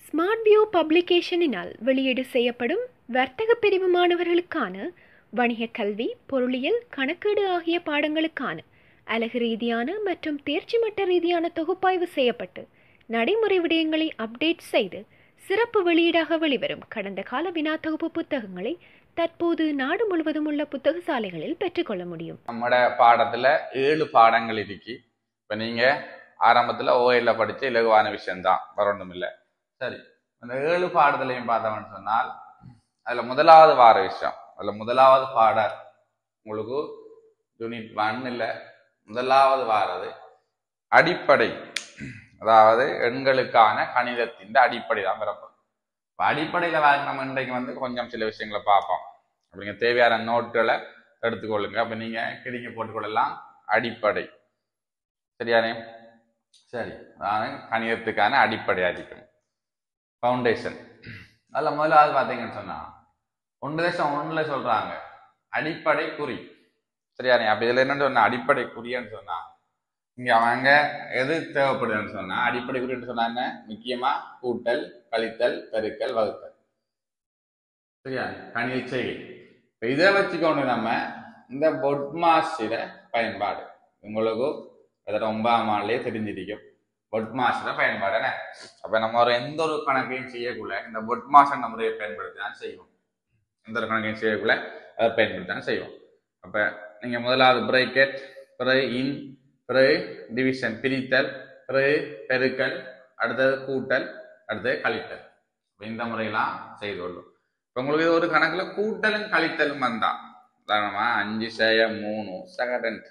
Smart view பப்ளிகேஷனினால் வெளியீடு செய்யப்படும் வர்த்தக பிரிவு மாணவர்களுக்கான வணிக கல்வி, பொருளியல், கணக்கீடு ஆகிய பாடங்களுக்கான அலகு ரீதியான மற்றும் தேர்ச்சி மட்ட ரீதியான தொகுப்பாய்வு செய்யப்பட்டு நடைமுறை விடயங்களை அப்டேட் செய்து சிறப்பு வெளியீடாக வெளிவரும் கடந்த கால வினா தொகுப்பு புத்தகங்களை தற்போது நாடு முழுவதும் உள்ள புத்தக சாலைகளில் பெற்றுக்கொள்ள முடியும். நம்மட பாடத்துல 7 பாடங்கள் இருக்கு. இப்ப நீங்க ஆரம்பத்துல ஓஎல்ல படிச்ச இலகுவான விஷயம்தான், வரணும் இல்லை. சரி, அந்த 7 பாடத்திலையும் பார்த்தோம்னு சொன்னால் அதுல முதலாவது வார விஷயம், அதுல முதலாவது பாட உங்களுக்கு யூனிட் 1 இல்லை, முதலாவது வாரது அடிப்படை, அதாவது எண்களுக்கான கணிதத்தின் அடிப்படை தான் பிறப்போம். அடிப்படையில நம்ம இன்றைக்கு கொஞ்சம் சில விஷயங்களை பார்ப்போம். அப்படிங்க தேவையான நோட்டுகளை எடுத்துக்கொள்ளுங்க. அப்ப நீங்க கிழிங்க போட்டுக்கொள்ளலாம். அடிப்படை சரியானே? சரி, அதாவது கணிதத்துக்கான அடிப்படை அடிப்படை ஃபவுண்டேஷன். அதில் முதலாவது பார்த்தீங்கன்னு சொன்னா 1.1 சொல்றாங்க அடிப்படை குறி. சரியானே? அப்ப இதுல என்னன்னு சொன்னா அடிப்படை குறின்னு சொன்னா இங்க அவங்க எது தேவைப்படுதுன்னு சொன்னா அடிப்படை குறின்னு சொன்னா என்ன? முக்கியமா கூட்டல், கழித்தல், பெருக்கல், வகுத்தல். சரியா? கணித செய்கை. இதை வச்சுக்கொண்டு நம்ம இந்த பொட்மாஸ்டர பயன்பாடு உங்களுக்கு 9ஆம் ஆண்டுலயே தெரிஞ்சிருக்கும். பொட்மாஸ்டர பயன்பாடு என்ன? அப்ப நம்ம எந்த ஒரு கணக்கையும் செய்யக்குள்ள இந்த பொட்மாஸ்டர் முறையை பயன்படுத்தி தான் செய்வோம். எந்த ஒரு கணக்கையும் செய்யக்குள்ள அதை பயன்படுத்தி தான் செய்வோம். அப்ப நீங்க முதலாவது பிரேக்கெட், பிறகு இன், பிறகு டிவிஷன் பிரித்தல், பிறகு பெருக்கல், அடுத்தது கூட்டல், அடுத்தது கழித்தல். இந்த முறையெல்லாம் செய்து கொள்ளும். இப்போ உங்களுக்கு ஒரு கணக்குல கூட்டலும் கழித்தலும் வந்தா, உதாரணமா 5/3 செகண்ட்,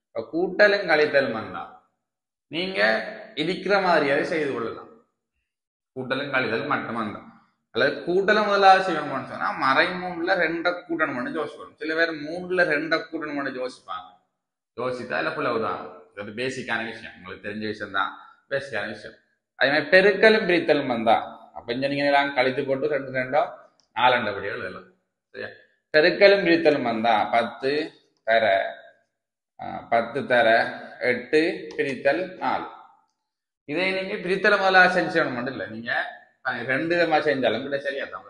இப்போ கூட்டலும் கழித்தலும் வந்தா நீங்க இருக்கிற மாதிரியாவே செய்து கொள்ளலாம். கூட்டலும் கழித்தல் மட்டும் வந்தா, அல்லது கூட்டலை முதலாவது செய்யணும்னு சொன்னா மறை3ல 2 கூட்டணும்னு யோசிக்கணும். சில பேர் 3ல 2 கூட்டணும்னு யோசிப்பாங்க. யோசித்தா இல்லை புள்ள உதாரணம். இது பேசிக்கான விஷயம், உங்களுக்கு தெரிஞ்ச விஷயம் தான், பேசிக்கான விஷயம். அதே மாதிரி பெருக்கலும் பிரித்தலும் வந்தா அப்ப இங்க நீங்க கழித்து போட்டு 2 2 4 படிகள் எழுதலாம். சரியா? பெருக்கலும் பிரித்தலும் வந்தா 10 தர 8 பிரித்தல் 4. இதை நீங்க பிரித்தல முதல்ல செஞ்சணும் மட்டும் இல்லை, நீங்க 2 விதமா செஞ்சாலும் கூட சரியா தான்.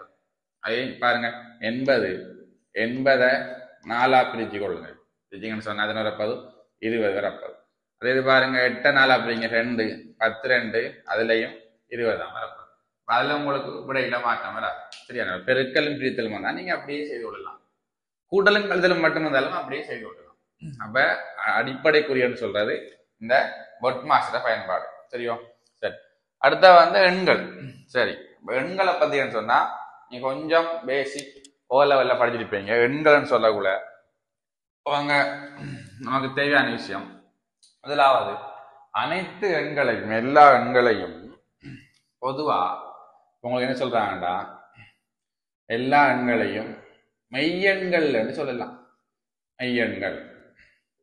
அதே பாருங்க 80 4 பிரிச்சு கொள்ளுங்க. பிரிச்சிங்கன்னு சொன்னா 10 20 வரப்போது. அதே இது பாருங்க 8 4 அப்படிங்க 2 10 2 அதுலயும் 20 தான் வரப்போது. அதுல உங்களுக்கு விடையில மாற்றம் வராது. சரியா? பெருக்கலும் பிரித்தலும் வந்தா நீங்க அப்படியே செய்து கொள்ளலாம். கூட்டலும் கழித்தலும் மட்டும் வந்தாலும் அப்படியே செய்து கொள்ளலாம். அப்ப அடிப்படைக்குரியன்னு சொல்றது இந்த பொட்மாஸ்டர் பயன்பாடு. சரியோ? சரி, அடுத்த எண்கள். சரி, எண்களை பத்தின்னு சொன்னா நீங்க கொஞ்சம் பேசிக் ஓ லெவல்ல படிச்சிருப்பீங்க. எண்கள்னு சொல்லக்குள்ள அவங்க நமக்கு தேவையான விஷயம், முதலாவது அனைத்து எண்களையும், எல்லா எண்களையும் பொதுவா உங்களுக்கு என்ன சொல்றாங்கடா, எல்லா எண்களையும் மெய்யெண்கள் சொல்லலாம்.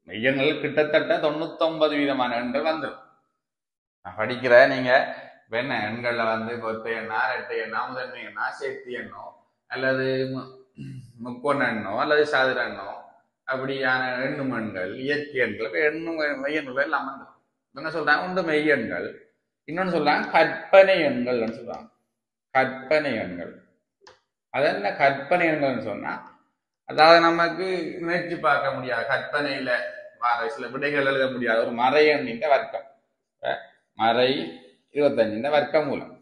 மெய்யெண்கள் கிட்டத்தட்ட 99% எண்கள் வந்துடும். நான் படிக்கிற நீங்க என்ன எண்கள்ல கொத்து எண்ணா, இரட்டை எண்ணா, முதன்மை எண்ணா, சேர்த்தி எண்ணோ, அல்லது முக்கோண எண்ணோ, அல்லது சதுர எண்ணோ, அப்படியான எண்ணும் எண்கள், இயற்கை எண்கள், மெய்யெண்கள் எல்லாம் வந்துடும். என்ன சொல்றாங்க? ஒன்று மெய்யெண்கள், இன்னொன்னு சொல்றாங்க கற்பனை எண்கள்னு சொல்றாங்க. கற்பனை எண்கள். அது என்ன கற்பனை எண்கள்னு சொன்னா, அதாவது நமக்கு நினைச்சு பார்க்க முடியாது, கற்பனையில வர சில விடைகள் எழுத முடியாது. ஒரு மறை எண்ணின் வர்க்கம், மறை 25 வர்க்கமூலம்,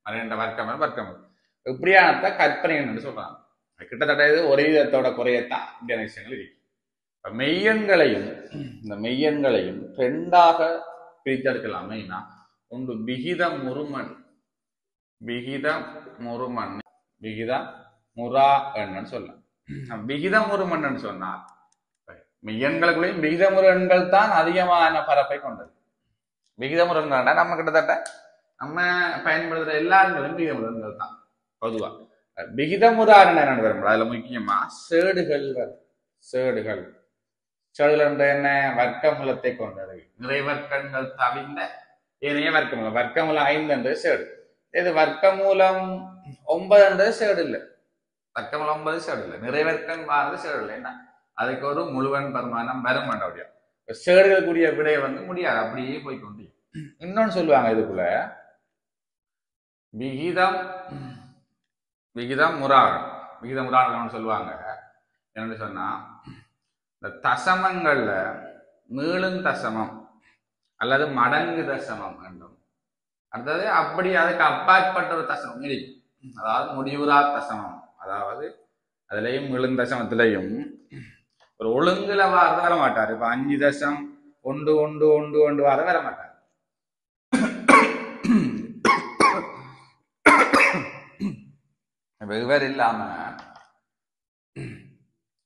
மறைன்ற வர்க்கமூலம் இப்படியான கற்பனை எண்ணு சொல்றாங்க. கிட்டத்தட்ட இது ஒரு விதத்தோட குறையத்தான் இப்படியான விஷயங்கள் இருக்கு. இந்த மெய்யெண்களையும் 2ஆக பிரித்தெடுக்கலாம். மெயினா ஒன்று விகிதமுறுமன் எண்ணு சொல்லலாம். விகிதமுறுமன் சொன்னா மெய்யெண்களுக்குள்ளேயும் விகிதமுறு எண்கள் தான் அதிகமான பரப்பை கொண்டது. விகிதமுறுங்கள்னா நம்ம கிட்டத்தட்ட நம்ம பயன்படுத்துற எல்லா எண்களும் விகிதமுறுங்கள் தான் பொதுவா. விகிதமுறான என்ன வரும்? அதுல முக்கியமா சேடுகள் என்ற என்ன? வர்க்கமூலத்தை கொண்டது. நிறைவர்க்கங்கள் தவிர்ந்த ஏனைய வர்க்கமூலம். வர்க்கமூலம் 5 என்று சேடு. இது வர்க்கமூலம் 9 என்றது சேடு இல்லை. வர்க்கமூலம் 9 சேடு இல்லை. நிறைவர்க்கம் வாரது சேடு இல்லை. என்ன? அதுக்கு ஒரு முழுவன் பரிமாணம் வர மாட்டோம். சேடுகளுக்குரிய விடைய முடியாது, அப்படியே போய்கொண்டு. இன்னொன்னு சொல்லுவாங்க இதுக்குள்ள, விகிதம் விகிதம் முறாகல். விகித முறாகல்னு சொல்லுவாங்க. என்னன்னு சொன்னா இந்த தசமங்கள்ல மீளும் தசமம் அல்லது மடங்கு தசமம் வேண்டும். அடுத்தது அப்படி அதுக்கு அப்பாற்பட்ட ஒரு தசமம் இருக்கு. அதாவது முடிவுறா தசமம். அதாவது அதுலயும் மீளும் தசமத்திலையும் ஒரு ஒழுங்குல வாரத வர மாட்டார். இப்ப 5 தசம் 1 1 1 1 வார வர மாட்டார். இவர் இல்லாம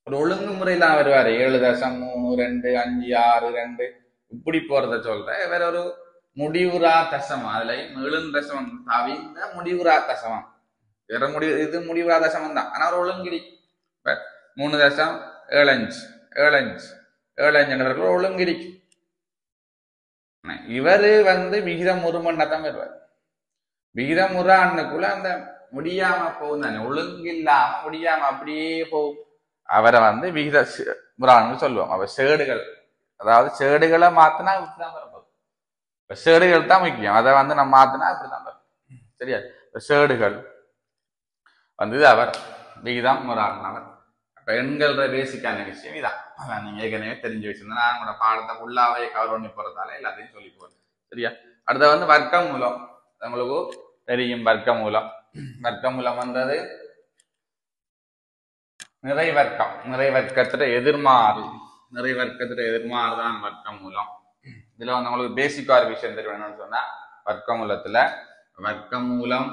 ஒரு ஒழுங்கு முறையிலாம் வருவாரு. 7 தசம் 3 2 5 6 2 இப்படி போறத சொல்ற. வேற ஒரு முடிவுறா தசமம், அதுலயும் மீளும் தசமம் தவிர்ந்த முடிவுறா தசமம். வேற இது முடிவுறா தசமம் தான். ஆனா ஒரு ஒழுங்கிடி 3 தசம் 7 5 7 5 7 5 ஒழுங்கிடி. இவரு விகிதம் முறுமண்டத்தான் வருவார். விகிதம் முறான்னுக்குள்ள அந்த முடியாம போகும் தானே, ஒழுங்கில்லாம முடியாம அப்படியே போகும். அவரை விகித முறான்னு சொல்லுவோம். அவர் சேடுகள், அதாவது சேடுகளை மாத்தினா இப்படிதான் வரப்போகுது. இப்ப சேடுகள் தான் முக்கியம். அதை நம்ம மாத்தினா இப்படிதான் வரும். சரியா? சேடுகள் அவர் விகிதம் முறான். அப்ப எண்கள பேசிக்கான விஷயம் இதான். நீங்க ஏற்கனவே தெரிஞ்சு வச்சிருந்தா நான் உங்களோட பாடத்தை ஃபுல்லாவே கவர் பண்ணி போறதால எல்லாத்தையும் சொல்லி போறேன். சரியா? அடுத்த வர்க்க மூலம். உங்களுக்கு தெரியும் வர்க்க மூலம். வர்க்க மூலம் நிறை வர்க்கம். நிறை வர்க்கத்துல எதிர்மாறு. நிறை வர்க்கத்துல எதிர்மாறு தான் வர்க்க மூலம். இதுல உங்களுக்கு பேசிக்கா ஒரு விஷயம் தெரியும். சொன்னா வர்க்க மூலத்துல வர்க்க மூலம்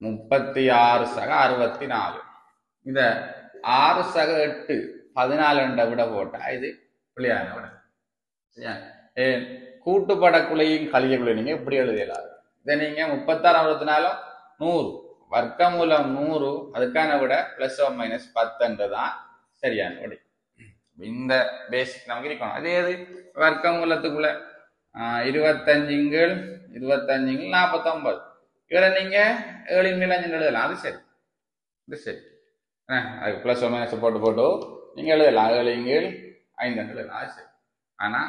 36 சக 64. இத 6 சக 8 14 விட போட்டா இது பிள்ளையான விட. சரியா? கூட்டுப்படக்குள்ளையும் கலியக்குள்ளையும் நீங்க இப்படி எழுதலாது. இதை நீங்க 36 24 100 வர்க்க மூலம் 100 அதுக்கான விட பிளஸ் ஓ மைனஸ் 10 தான் சரியான விடை. இந்த பேசிக் நமக்கு இருக்கணும். அதே வர்க்க மூலத்துக்குள்ள 25 25 49. இவரை நீங்க 7 மேல எழுதலாம். அது சரி, இது சரி. அதுக்கு பிளஸ் ஓ மைனஸ் போட்டு நீங்க எழுதலாம். 7 5 எழுதலாம். அது சரி. ஆனா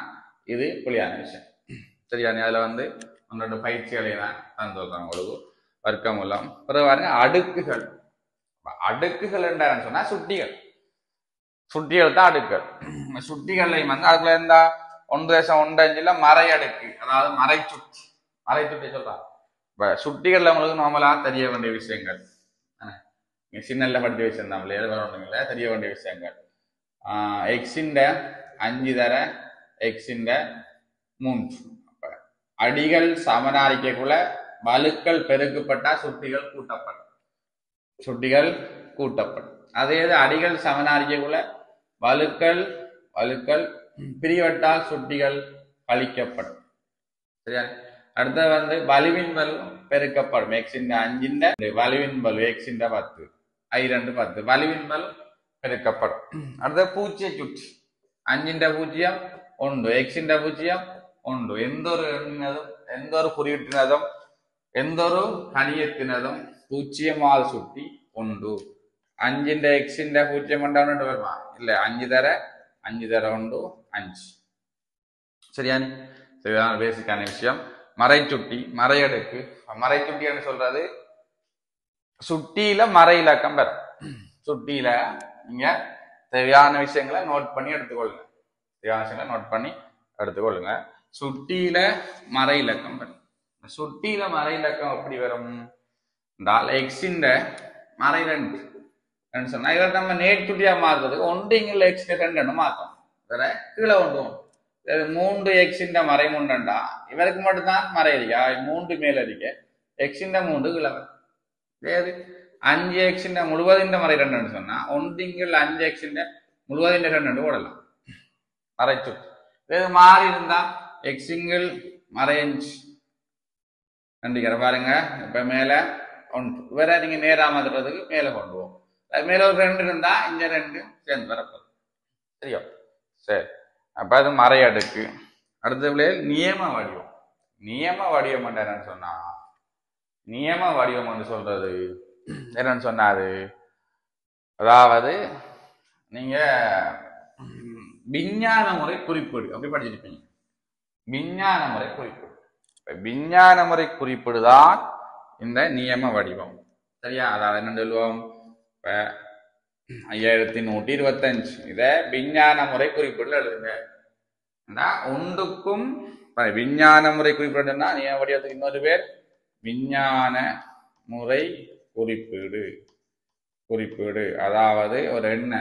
இது புலியான விஷயம். சரியா? அதுல உங்களோட பயிற்சிகளை தான் தந்து உங்களுக்கு. வர்க்க மூலம் பிறகு பாருங்க அடுக்குகள். அடுக்குகள் என்ன சொன்னா சுட்டிகள். சுட்டிகள் தான் அடுக்குகள். சுட்டிகள்லையும் அதுக்குள்ள இருந்தா 1.15 மறை அடுக்கு, அதாவது மறை சுட்டி. மறை சுட்டி சொல்றாங்க. இப்ப சுட்டிகள்ல உங்களுக்கு நார்மலா தெரிய வேண்டிய விஷயங்கள் சின்னல்ல படிச்சு வச்சிருந்தாங்களே, இல்லை தெரிய வேண்டிய விஷயங்கள். எக்ஸிண்ட 5 தர எக்ஸிண்ட 3. அடிகள் சமனாரிக்குள்ள வலுக்கள் பெருக்கப்பட்டா சுட்டிகள் கூட்டப்படும். சுட்டிகள் கூட்டப்படும். அதே அடிகள் சமனாரிக்குள்ள வலுக்கள் பிரிவட்டால் சுட்டிகள் கழிக்கப்படும். சரியா? அடுத்த வலுவின் வலு பெருக்கப்படும். எக்ஸிண்ட 5 வலுவின் வலு எக்ஸிண்ட 10 I2 10 வலுவின் வலு பெருக்கப்படும். அடுத்த பூச்சிய சுட்டி 5 0 1 எக்ஸிண்ட 0 1. எந்த ஒரு எண்ணினதும் எந்த ஒரு குறியீட்டினதும் எந்த ஒரு கணியத்தினதும் பூச்சியமால் சுட்டி 1. 5 எக்ஸிண்ட 0 வருமா? இல்ல 5 தர 1 5. சரியானி? சரியான பேசிக்கான விஷயம். மறை சுட்டி மறை அடுக்கு. மறை சுட்டின்னு சொல்றது சுட்டியில மறை இலக்கம் பெறும். சுட்டியில நீங்க தேவையான விஷயங்களை நோட் பண்ணி எடுத்துக்கொள்ளுங்க. தேவையான விஷயங்களை நோட் பண்ணி எடுத்துக்கொள்ளுங்க. சுட்டியில மறை இலக்கம் வரும். சுட்டியில மறை இலக்கம் எப்படி வரும் என்றால் எக்ஸிண்ட மறை 2 சொன்னா இவர் நம்ம நேர்ச்சுட்டியா மாறுறதுக்கு 1 எக்ஸ் 2 மாற்றோம். வேற கீழே 1 3 எக்ஸிண்ட மறை 3 இவருக்கு மட்டும்தான் மறை இருக்கா 3 மேல இருக்க எக்ஸிண்ட 3 கீழே வரும். 5 எக்ஸிண்ட முழுவதின் மறை 2 சொன்னா 1 5 எக்ஸிண்ட முழுவதின் 2 போடலாம். மறை சுட்டி. இது மாறி இருந்தா எக்ஸிங்கிள் மறை 5 நன்றிக்கிற பாருங்க. இப்ப மேல 1 வேற நீங்க நேரா மாத்துறதுக்கு மேல கொண்டு போவோம். மேல ஒரு 2 இருந்தா இங்க 2 சேர்ந்து வரப்போகுது. சரியா? சரி. அப்ப அது மறை அடுக்கு. அடுத்த நியம வடிவம். நியம வடிவம் என்னன்னு சொன்னா நியம வடிவம் என்று சொல்றது என்னன்னு சொன்னாது, அதாவது நீங்க விஞ்ஞான முறை குறிப்பீடு அப்படி படிச்சிருப்பீங்க. விஞ்ஞான முறை குறிப்பீடு. விஞ்ஞான முறை குறிப்பீடுதான் இந்த நியம வடிவம். சரியா? அதாவது என்ன சொல்லுவோம், இப்ப 5125 இத விஞ்ஞான முறை குறிப்பீடுல எழுதுங்க. ஒன்றுக்கும் விஞ்ஞான முறை குறிப்பீடுன்னா நியம வடிவத்துக்கு இன்னொரு பேர் விஞ்ஞான முறை குறிப்பீடு. அதாவது ஒரு எண்ண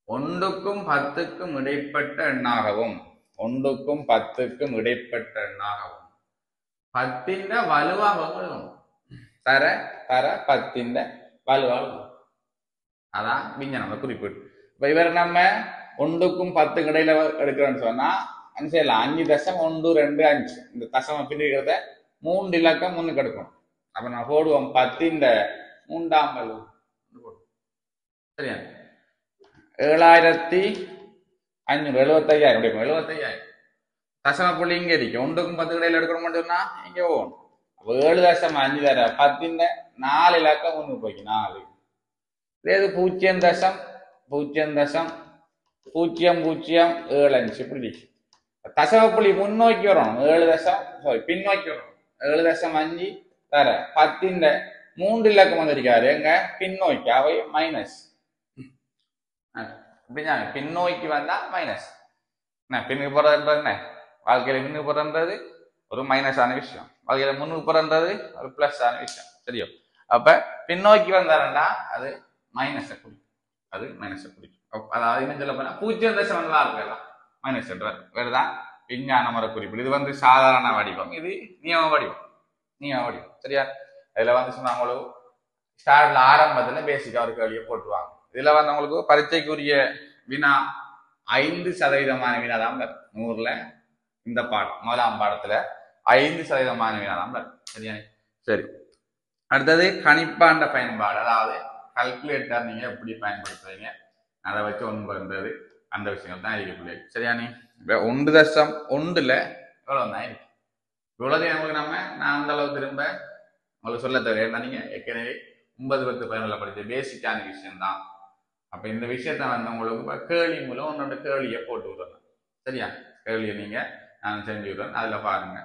ஒன்றுக்கும் 10க்கும் இடைப்பட்ட எண்ணாகவும் 10க்கும் இடைப்பட்ட எண்ணாகவும் 10ന്റെ வலுவாகவும் தர 10ന്റെ வலுவாகவும். அதான் விஞ்ஞான குறிப்பீடு. இப்ப இவர் நம்ம 1க்கும் 10க்கும் இடையில எடுக்கிறோம்னு சொன்னா 5.125 இந்த தசம பிரிக்கிறத 3 இலக்கம் முன்னுக்கு எடுக்கணும். அப்ப நான் போடுவோம் 10ന്റെ 3ஆம் வலு. சரியா? 7500 75,000 தசம புள்ளி இங்க இருக்கு. 1க்கும் 10க்கும் இடையில எடுக்கணும்னு சொன்னா இங்க போகணும். அப்ப 7.5 தர 10ന്റെ 4 இலக்கம் முன்னுக்கு போய்க்கு 4. இது 0.0075 இப்படி தசம புள்ளி முன்னோக்கி வரணும். பின்னோக்கி வரணும். 7.5 தர 10ന്റെ 3 இலக்கம் வந்திருக்காரு எங்க பின்னோக்கி, அவை மைனஸ். பின்னோக்கி வந்தா மைனஸ். பின்னுக்கு போறதுன்றது என்ன, வாழ்க்கையில பின்னுக்கு போறதுன்றது ஒரு மைனஸ் ஆன விஷயம், வாழ்க்கையில முன்னுக்கு போறதுன்றது ஒரு பிளஸ் ஆன விஷயம். சரியா? அப்ப பின்னோக்கி வந்தாருன்னா அது மைனஸை குறிக்கும். அதாவது என்ன சொல்ல போனா 0.1 இருக்கலாம் மைனஸ் வேறுதான் விஞ்ஞான முறை குறிப்பீடு. இது சாதாரண வடிவம், இது நியம வடிவம். சரியா? இதுல சொன்னாங்களுக்கு ஸ்டார்ட்ல ஆரம்பத்துல பேசிக்கா ஒரு கேள்வியை போட்டுருவாங்க. இதுல உங்களுக்கு பரீட்சைக்குரிய வினா 5% வினா தான் வரும். 100ல இந்த பாடம் முதலாம் பாடத்துல 5% வினா தான் வரும். சரியா? சரி, அடுத்தது கணிப்பாண்ட பயன்பாடு. அதாவது கால்குலேட்டர் நீங்க எப்படி பயன்படுத்துறீங்க, அதை வச்சு ஒன்று பண்றது, அந்த விஷயங்கள் தான் இருக்கு. சரியா? நீ 1.1ல எவ்வளவு தான் இருக்கு. இவ்வளவு நமக்கு நான் அந்த அளவு திரும்ப உங்களுக்கு சொல்ல தவிர ஏன்னா நீங்க ஏற்கனவே 9, 10, 11 படிச்ச பேசிக்கான விஷயம் தான். அப்ப இந்த விஷயத்த உங்களுக்கு கேள்வி மூலம் 1 கேள்வியை போட்டு விடுறேன். சரியா? கேள்வியை நீங்க நான் செஞ்சு விடுறேன், அதுல பாருங்க.